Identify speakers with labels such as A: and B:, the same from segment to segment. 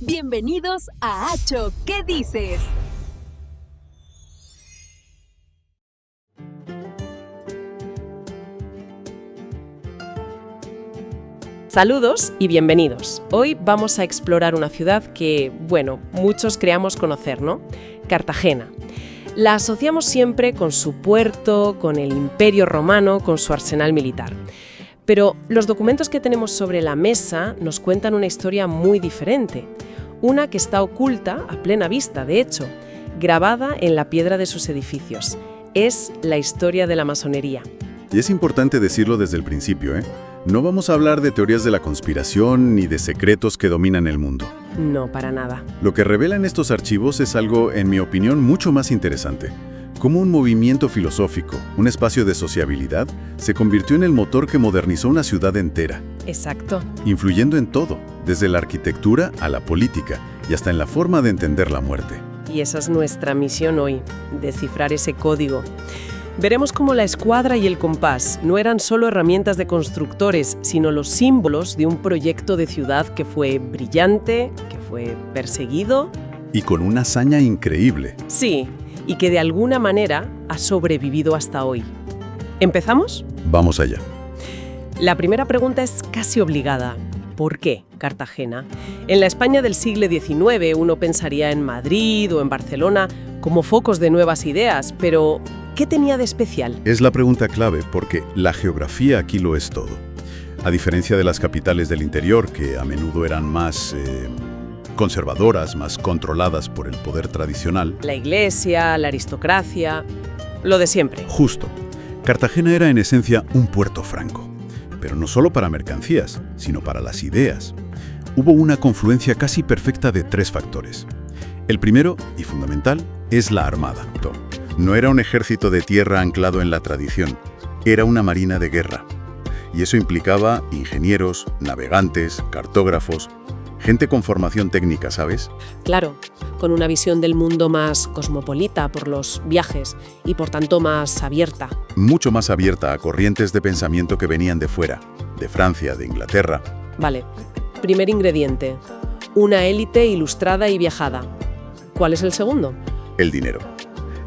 A: Bienvenidos a Acho, ¿qué dices?
B: Saludos y bienvenidos. Hoy vamos a explorar una ciudad que, muchos creamos conocer, ¿no? Cartagena. La asociamos siempre con su puerto, con el Imperio Romano, con su arsenal militar. Pero los documentos que tenemos sobre la mesa nos cuentan una historia muy diferente. Una que está oculta, a plena vista, de hecho, grabada en la piedra de sus edificios. Es la historia de la masonería.
C: Y es importante decirlo desde el principio, ¿eh? No vamos a hablar de teorías de la conspiración ni de secretos que dominan el mundo.
B: No, para nada.
C: Lo que revelan estos archivos es algo, en mi opinión, mucho más interesante. Cómo un movimiento filosófico, un espacio de sociabilidad, se convirtió en el motor que modernizó una ciudad entera.
B: Exacto.
C: Influyendo en todo, desde la arquitectura a la política y hasta en la forma de entender la muerte.
B: Y esa es nuestra misión hoy, descifrar ese código. Veremos cómo la escuadra y el compás no eran solo herramientas de constructores, sino los símbolos de un proyecto de ciudad que fue brillante, que fue perseguido.
C: Y con una hazaña increíble.
B: Sí, y que de alguna manera ha sobrevivido hasta hoy. ¿Empezamos?
C: Vamos allá.
B: La primera pregunta es casi obligada. ¿Por qué Cartagena? En la España del siglo XIX uno pensaría en Madrid o en Barcelona como focos de nuevas ideas, pero ¿qué tenía de especial?
C: Es la pregunta clave porque la geografía aquí lo es todo. A diferencia de las capitales del interior, que a menudo eran más conservadoras, más controladas por el poder tradicional.
B: La iglesia, la aristocracia, lo de siempre.
C: Justo. Cartagena era en esencia un puerto franco. Pero no solo para mercancías, sino para las ideas. Hubo una confluencia casi perfecta de tres factores. El primero, y fundamental, es la armada. No era un ejército de tierra anclado en la tradición, era una marina de guerra. Y eso implicaba ingenieros, navegantes, cartógrafos, gente con formación técnica, ¿sabes?
B: Claro, con una visión del mundo más cosmopolita por los viajes y por tanto más abierta.
C: Mucho más abierta a corrientes de pensamiento que venían de fuera, de Francia, de Inglaterra.
B: Vale, primer ingrediente, una élite ilustrada y viajada. ¿Cuál es el segundo?
C: El dinero.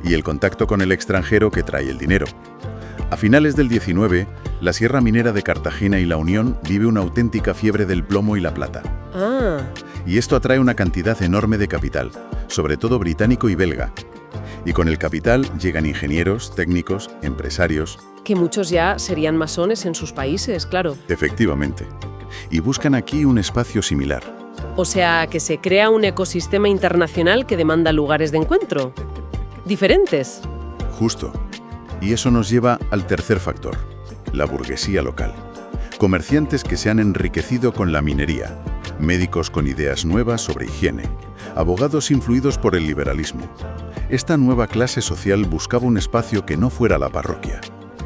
C: Y el contacto con el extranjero que trae el dinero. A finales del 19, la Sierra Minera de Cartagena y La Unión vive una auténtica fiebre del plomo y la plata.
B: Ah.
C: Y esto atrae una cantidad enorme de capital, sobre todo británico y belga. Y con el capital llegan ingenieros, técnicos, empresarios.
B: Que muchos ya serían masones en sus países, claro.
C: Efectivamente. Y buscan aquí un espacio similar.
B: O sea, que se crea un ecosistema internacional que demanda lugares de encuentro. Diferentes.
C: Justo. Y eso nos lleva al tercer factor, la burguesía local. Comerciantes que se han enriquecido con la minería, médicos con ideas nuevas sobre higiene, abogados influidos por el liberalismo. Esta nueva clase social buscaba un espacio que no fuera la parroquia.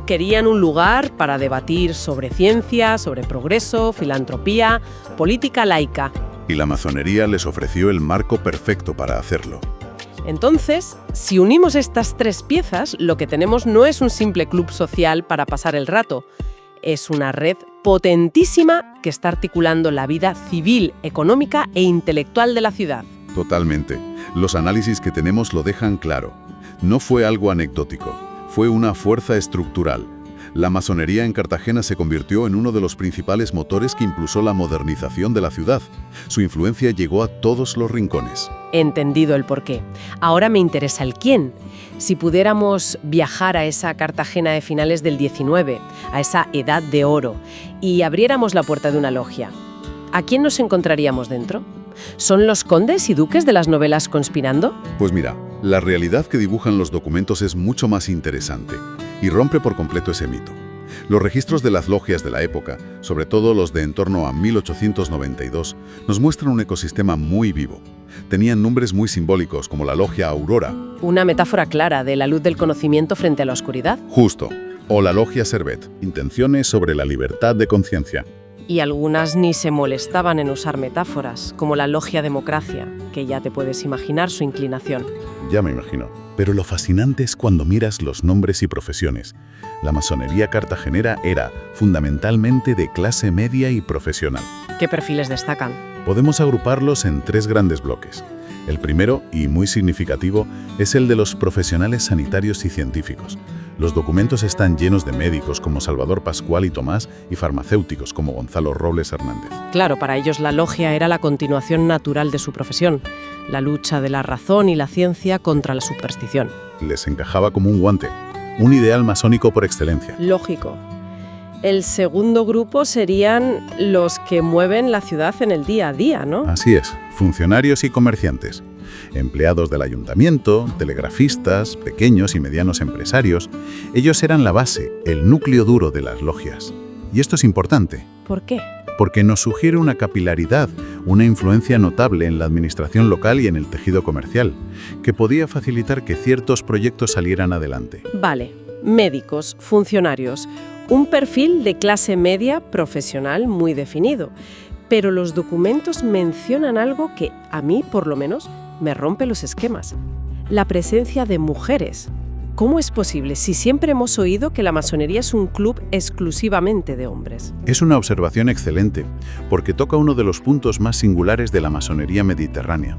B: Querían un lugar para debatir sobre ciencia, sobre progreso, filantropía, política laica.
C: Y la masonería les ofreció el marco perfecto para hacerlo.
B: Entonces, si unimos estas tres piezas, lo que tenemos no es un simple club social para pasar el rato. Es una red potentísima que está articulando la vida civil, económica e intelectual de la ciudad.
C: Totalmente. Los análisis que tenemos lo dejan claro. No fue algo anecdótico, fue una fuerza estructural. La masonería en Cartagena se convirtió en uno de los principales motores que impulsó la modernización de la ciudad. Su influencia llegó a todos los rincones.
B: Entendido el porqué. Ahora me interesa el quién. Si pudiéramos viajar a esa Cartagena de finales del 19, a esa edad de oro, y abriéramos la puerta de una logia, ¿a quién nos encontraríamos dentro? ¿Son los condes y duques de las novelas conspirando?
C: Pues mira, la realidad que dibujan los documentos es mucho más interesante y rompe por completo ese mito. Los registros de las logias de la época, sobre todo los de en torno a 1892, nos muestran un ecosistema muy vivo. Tenían nombres muy simbólicos como la logia Aurora.
B: Una metáfora clara de la luz del conocimiento frente a la oscuridad.
C: Justo. O la logia Servet, intenciones sobre la libertad de conciencia.
B: Y algunas ni se molestaban en usar metáforas, como la logia Democracia, que ya te puedes imaginar su inclinación.
C: Ya me imagino. Pero lo fascinante es cuando miras los nombres y profesiones. La masonería cartagenera era fundamentalmente de clase media y profesional.
B: ¿Qué perfiles destacan?
C: Podemos agruparlos en 3 grandes bloques. El primero, y muy significativo, es el de los profesionales sanitarios y científicos. Los documentos están llenos de médicos como Salvador Pascual y Tomás y farmacéuticos como Gonzalo Robles Hernández.
B: Claro, para ellos la logia era la continuación natural de su profesión, la lucha de la razón y la ciencia contra la superstición.
C: Les encajaba como un guante, un ideal masónico por excelencia.
B: Lógico. El segundo grupo serían los que mueven la ciudad en el día a día, ¿no?
C: Así es, funcionarios y comerciantes, empleados del ayuntamiento, telegrafistas, pequeños y medianos empresarios. Ellos eran la base, el núcleo duro de las logias. Y esto es importante.
B: ¿Por qué?
C: Porque nos sugiere una capilaridad, una influencia notable en la administración local y en el tejido comercial, que podía facilitar que ciertos proyectos salieran adelante.
B: Vale, médicos, funcionarios, un perfil de clase media profesional muy definido. Pero los documentos mencionan algo que, a mí por lo menos, me rompe los esquemas. La presencia de mujeres. ¿Cómo es posible si siempre hemos oído que la masonería es un club exclusivamente de hombres?
C: Es una observación excelente, porque toca uno de los puntos más singulares de la masonería mediterránea.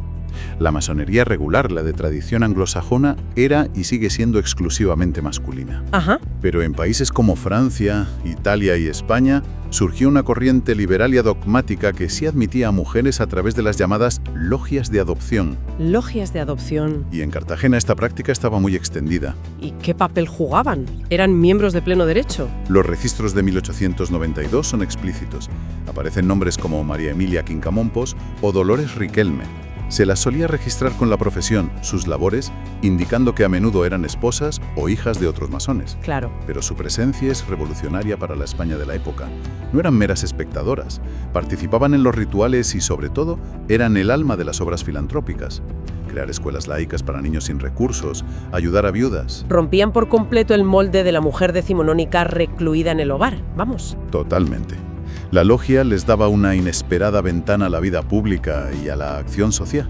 C: La masonería regular, la de tradición anglosajona, era y sigue siendo exclusivamente masculina.
B: Ajá.
C: Pero en países como Francia, Italia y España, surgió una corriente liberal y dogmática que sí admitía a mujeres a través de las llamadas logias de adopción.
B: Logias de adopción.
C: Y en Cartagena esta práctica estaba muy extendida.
B: ¿Y qué papel jugaban? ¿Eran miembros de pleno derecho?
C: Los registros de 1892 son explícitos. Aparecen nombres como María Emilia Quincamompos o Dolores Riquelme. Se las solía registrar con la profesión, sus labores, indicando que a menudo eran esposas o hijas de otros masones.
B: Claro.
C: Pero su presencia es revolucionaria para la España de la época. No eran meras espectadoras, participaban en los rituales y, sobre todo, eran el alma de las obras filantrópicas. Crear escuelas laicas para niños sin recursos, ayudar a viudas.
B: Rompían por completo el molde de la mujer decimonónica recluida en el hogar, vamos.
C: Totalmente. La logia les daba una inesperada ventana a la vida pública y a la acción social.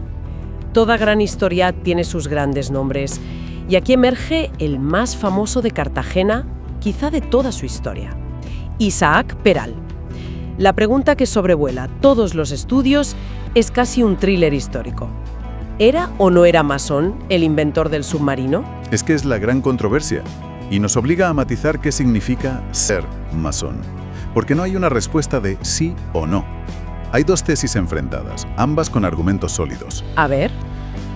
B: Toda gran historia tiene sus grandes nombres, y aquí emerge el más famoso de Cartagena, quizá de toda su historia: Isaac Peral. La pregunta que sobrevuela todos los estudios es casi un thriller histórico. ¿Era o no era masón el inventor del submarino?
C: Es que es la gran controversia, y nos obliga a matizar qué significa ser masón. Porque no hay una respuesta de sí o no. Hay 2 tesis enfrentadas, ambas con argumentos sólidos.
B: A ver.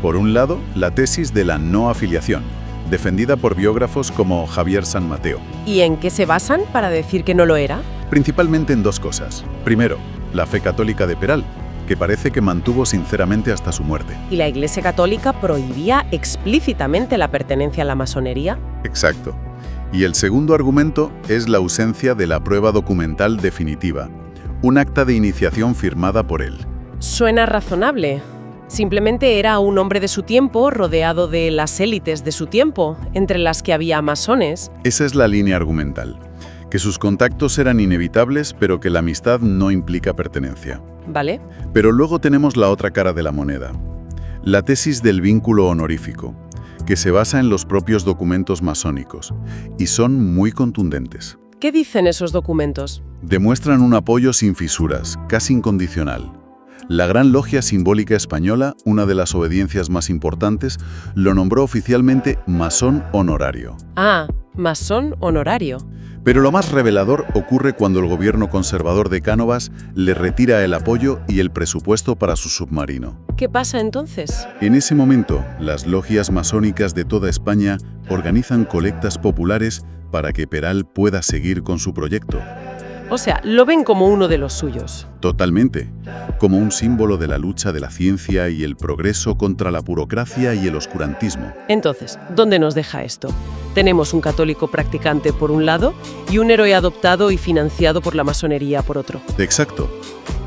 C: Por un lado, la tesis de la no afiliación, defendida por biógrafos como Javier San Mateo.
B: ¿Y en qué se basan para decir que no lo era?
C: Principalmente en 2 cosas. Primero, la fe católica de Peral, que parece que mantuvo sinceramente hasta su muerte.
B: ¿Y la Iglesia Católica prohibía explícitamente la pertenencia a la masonería?
C: Exacto. Y el segundo argumento es la ausencia de la prueba documental definitiva, un acta de iniciación firmada por él.
B: Suena razonable. Simplemente era un hombre de su tiempo, rodeado de las élites de su tiempo, entre las que había masones.
C: Esa es la línea argumental, que sus contactos eran inevitables, pero que la amistad no implica pertenencia.
B: ¿Vale?
C: Pero luego tenemos la otra cara de la moneda, la tesis del vínculo honorífico, que se basa en los propios documentos masónicos, y son muy contundentes.
B: ¿Qué dicen esos documentos?
C: Demuestran un apoyo sin fisuras, casi incondicional. La Gran Logia Simbólica Española, una de las obediencias más importantes, lo nombró oficialmente masón honorario.
B: Ah, masón honorario.
C: Pero lo más revelador ocurre cuando el gobierno conservador de Cánovas le retira el apoyo y el presupuesto para su submarino.
B: ¿Qué pasa entonces?
C: En ese momento, las logias masónicas de toda España organizan colectas populares para que Peral pueda seguir con su proyecto.
B: O sea, lo ven como uno de los suyos.
C: Totalmente, como un símbolo de la lucha de la ciencia y el progreso contra la burocracia y el oscurantismo.
B: Entonces, ¿dónde nos deja esto? Tenemos un católico practicante por un lado y un héroe adoptado y financiado por la masonería por otro.
C: Exacto.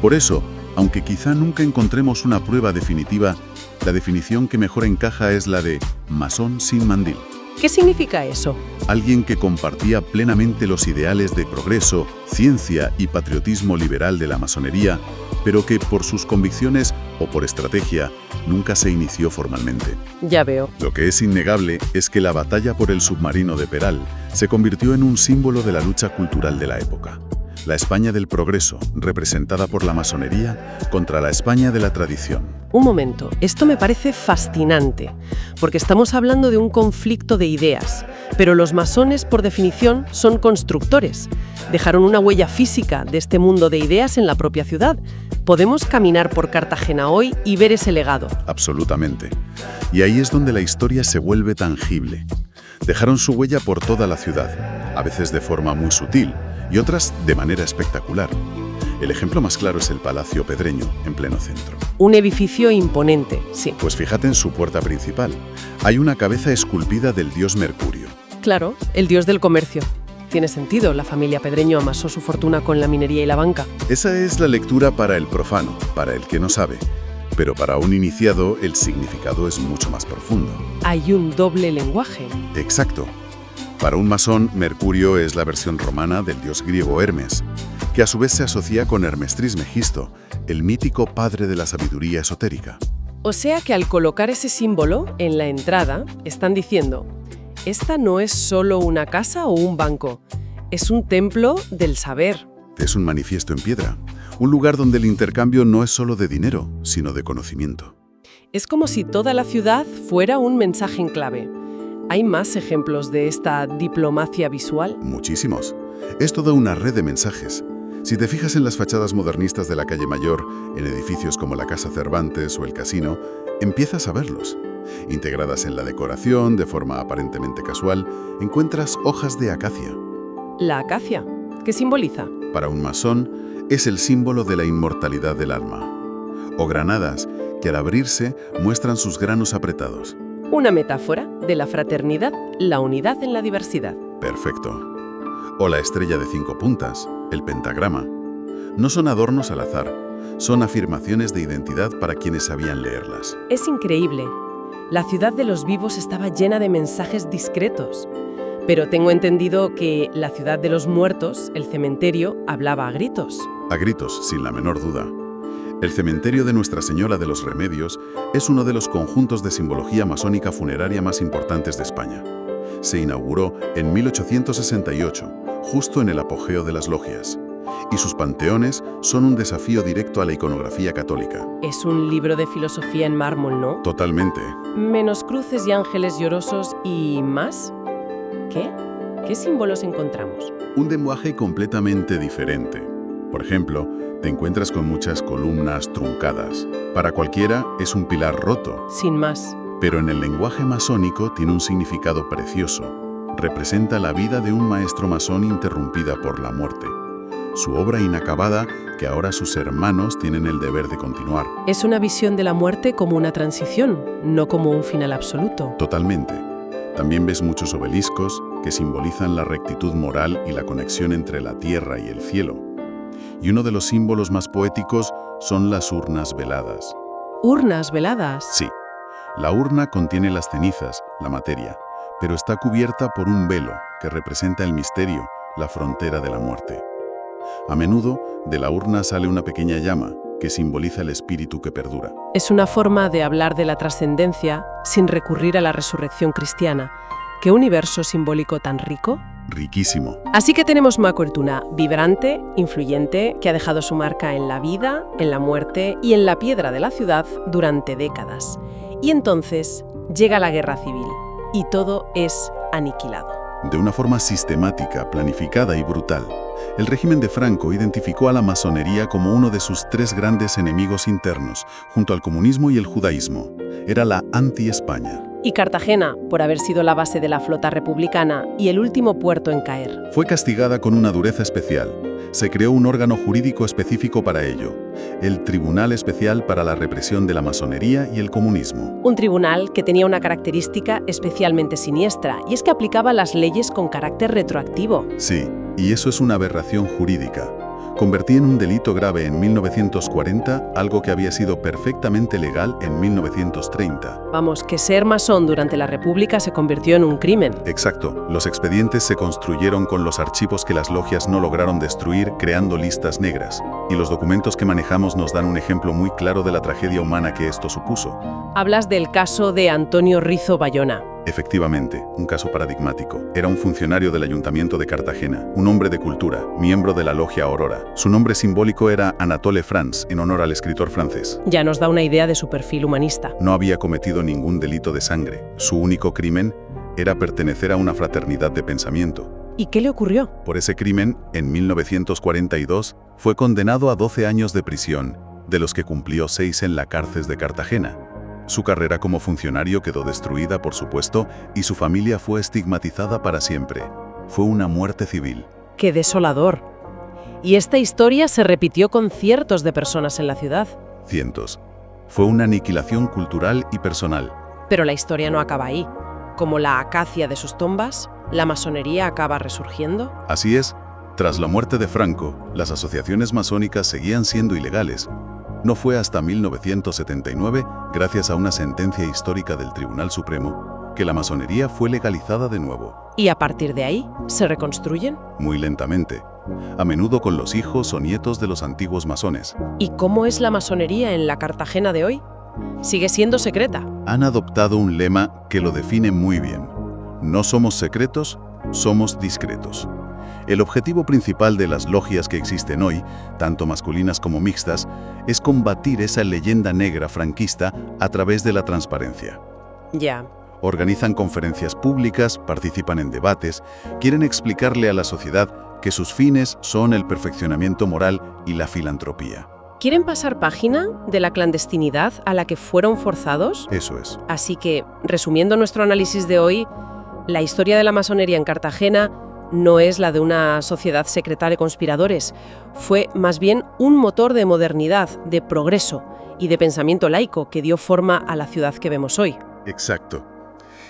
C: Por eso, aunque quizá nunca encontremos una prueba definitiva, la definición que mejor encaja es la de masón sin mandil.
B: ¿Qué significa eso?
C: Alguien que compartía plenamente los ideales de progreso, ciencia y patriotismo liberal de la masonería, pero que por sus convicciones o por estrategia nunca se inició formalmente.
B: Ya veo.
C: Lo que es innegable es que la batalla por el submarino de Peral se convirtió en un símbolo de la lucha cultural de la época. La España del progreso, representada por la masonería, contra la España de la tradición.
B: Un momento, esto me parece fascinante, porque estamos hablando de un conflicto de ideas, pero los masones, por definición, son constructores. Dejaron una huella física de este mundo de ideas en la propia ciudad. Podemos caminar por Cartagena hoy y ver ese legado.
C: Absolutamente. Y ahí es donde la historia se vuelve tangible. Dejaron su huella por toda la ciudad, a veces de forma muy sutil y otras de manera espectacular. El ejemplo más claro es el Palacio Pedreño, en pleno centro.
B: Un edificio imponente, sí.
C: Pues fíjate en su puerta principal. Hay una cabeza esculpida del dios Mercurio.
B: Claro, el dios del comercio. Tiene sentido, la familia Pedreño amasó su fortuna con la minería y la banca.
C: Esa es la lectura para el profano, para el que no sabe. Pero para un iniciado, el significado es mucho más profundo.
B: Hay un doble lenguaje.
C: Exacto. Para un masón, Mercurio es la versión romana del dios griego Hermes, que a su vez se asocia con Hermes Trismegisto, el mítico padre de la sabiduría esotérica.
B: O sea que al colocar ese símbolo en la entrada, están diciendo, esta no es solo una casa o un banco, es un templo del saber.
C: Es un manifiesto en piedra, un lugar donde el intercambio no es solo de dinero, sino de conocimiento.
B: Es como si toda la ciudad fuera un mensaje en clave. ¿Hay más ejemplos de esta diplomacia visual?
C: Muchísimos. Es toda una red de mensajes. Si te fijas en las fachadas modernistas de la calle Mayor, en edificios como la Casa Cervantes o el Casino, empiezas a verlos. Integradas en la decoración, de forma aparentemente casual, encuentras hojas de acacia.
B: La acacia, ¿qué simboliza?
C: Para un masón, es el símbolo de la inmortalidad del alma. O granadas, que al abrirse muestran sus granos apretados.
B: Una metáfora de la fraternidad, la unidad en la diversidad.
C: Perfecto. O la estrella de 5 puntas, el pentagrama. No son adornos al azar, son afirmaciones de identidad para quienes sabían leerlas.
B: Es increíble. La ciudad de los vivos estaba llena de mensajes discretos. Pero tengo entendido que la ciudad de los muertos, el cementerio, hablaba a gritos.
C: A gritos, sin la menor duda. El cementerio de Nuestra Señora de los Remedios es uno de los conjuntos de simbología masónica funeraria más importantes de España. Se inauguró en 1868, justo en el apogeo de las logias. Y sus panteones son un desafío directo a la iconografía católica.
B: Es un libro de filosofía en mármol, ¿no?
C: Totalmente.
B: Menos cruces y ángeles llorosos y más. ¿Qué? ¿Qué símbolos encontramos?
C: Un lenguaje completamente diferente. Por ejemplo, te encuentras con muchas columnas truncadas. Para cualquiera es un pilar roto.
B: Sin más.
C: Pero en el lenguaje masónico tiene un significado precioso. Representa la vida de un maestro masón interrumpida por la muerte. Su obra inacabada que ahora sus hermanos tienen el deber de continuar.
B: Es una visión de la muerte como una transición, no como un final absoluto.
C: Totalmente. También ves muchos obeliscos que simbolizan la rectitud moral y la conexión entre la tierra y el cielo. Y uno de los símbolos más poéticos son las urnas veladas.
B: ¿Urnas veladas?
C: Sí. La urna contiene las cenizas, la materia, pero está cubierta por un velo que representa el misterio, la frontera de la muerte. A menudo, de la urna sale una pequeña llama que simboliza el espíritu que perdura.
B: Es una forma de hablar de la trascendencia sin recurrir a la resurrección cristiana. ¿Qué universo simbólico tan rico?
C: Riquísimo.
B: Así que tenemos Macuertuna, vibrante, influyente, que ha dejado su marca en la vida, en la muerte y en la piedra de la ciudad durante décadas. Y entonces llega la guerra civil y todo es aniquilado.
C: De una forma sistemática, planificada y brutal, el régimen de Franco identificó a la masonería como uno de sus 3 grandes enemigos internos, junto al comunismo y el judaísmo. Era la anti-España.
B: Y Cartagena, por haber sido la base de la flota republicana y el último puerto en caer.
C: Fue castigada con una dureza especial. Se creó un órgano jurídico específico para ello, el Tribunal Especial para la Represión de la Masonería y el Comunismo.
B: Un tribunal que tenía una característica especialmente siniestra, y es que aplicaba las leyes con carácter retroactivo.
C: Sí, y eso es una aberración jurídica. Convertía en un delito grave en 1940 algo que había sido perfectamente legal en 1930.
B: Vamos, que ser masón durante la República se convirtió en un crimen.
C: Exacto. Los expedientes se construyeron con los archivos que las logias no lograron destruir, creando listas negras. Y los documentos que manejamos nos dan un ejemplo muy claro de la tragedia humana que esto supuso.
B: Hablas del caso de Antonio Rizo Bayona.
C: Efectivamente, un caso paradigmático. Era un funcionario del Ayuntamiento de Cartagena, un hombre de cultura, miembro de la Logia Aurora. Su nombre simbólico era Anatole France, en honor al escritor francés.
B: Ya nos da una idea de su perfil humanista.
C: No había cometido ningún delito de sangre. Su único crimen era pertenecer a una fraternidad de pensamiento.
B: ¿Y qué le ocurrió?
C: Por ese crimen, en 1942, fue condenado a 12 años de prisión, de los que cumplió 6 en la cárcel de Cartagena. Su carrera como funcionario quedó destruida, por supuesto, y su familia fue estigmatizada para siempre. Fue una muerte civil.
B: ¡Qué desolador! Y esta historia se repitió con cientos de personas en la ciudad.
C: Cientos. Fue una aniquilación cultural y personal.
B: Pero la historia no acaba ahí. Como la acacia de sus tumbas, la masonería acaba resurgiendo.
C: Así es, tras la muerte de Franco, las asociaciones masónicas seguían siendo ilegales. No fue hasta 1979, gracias a una sentencia histórica del Tribunal Supremo, que la masonería fue legalizada de nuevo.
B: ¿Y a partir de ahí se reconstruyen?
C: Muy lentamente, a menudo con los hijos o nietos de los antiguos masones.
B: ¿Y cómo es la masonería en la Cartagena de hoy? Sigue siendo secreta.
C: Han adoptado un lema que lo define muy bien. No somos secretos, somos discretos. El objetivo principal de las logias que existen hoy, tanto masculinas como mixtas, es combatir esa leyenda negra franquista a través de la transparencia.
B: Ya.
C: Organizan conferencias públicas, participan en debates, quieren explicarle a la sociedad que sus fines son el perfeccionamiento moral y la filantropía.
B: ¿Quieren pasar página de la clandestinidad a la que fueron forzados?
C: Eso es.
B: Así que, resumiendo nuestro análisis de hoy, la historia de la masonería en Cartagena no es la de una sociedad secreta de conspiradores. Fue más bien un motor de modernidad, de progreso y de pensamiento laico que dio forma a la ciudad que vemos hoy.
C: Exacto.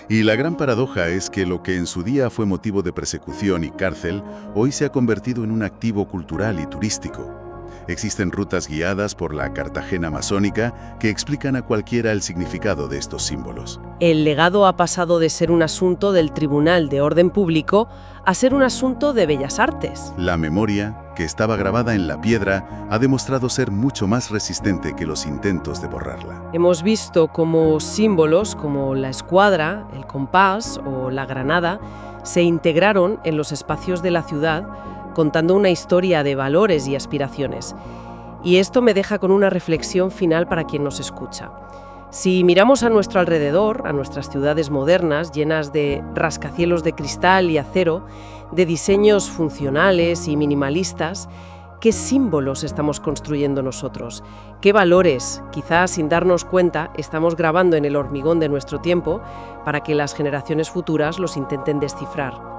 C: Y la gran paradoja es que lo que en su día fue motivo de persecución y cárcel, hoy se ha convertido en un activo cultural y turístico. Existen rutas guiadas por la Cartagena masónica que explican a cualquiera el significado de estos símbolos.
B: El legado ha pasado de ser un asunto del Tribunal de Orden Público a ser un asunto de bellas artes.
C: La memoria, que estaba grabada en la piedra, ha demostrado ser mucho más resistente que los intentos de borrarla.
B: Hemos visto cómo símbolos como la escuadra, el compás o la granada se integraron en los espacios de la ciudad, contando una historia de valores y aspiraciones. Y esto me deja con una reflexión final para quien nos escucha. Si miramos a nuestro alrededor, a nuestras ciudades modernas, llenas de rascacielos de cristal y acero, de diseños funcionales y minimalistas, ¿qué símbolos estamos construyendo nosotros? ¿Qué valores, quizás sin darnos cuenta, estamos grabando en el hormigón de nuestro tiempo para que las generaciones futuras los intenten descifrar?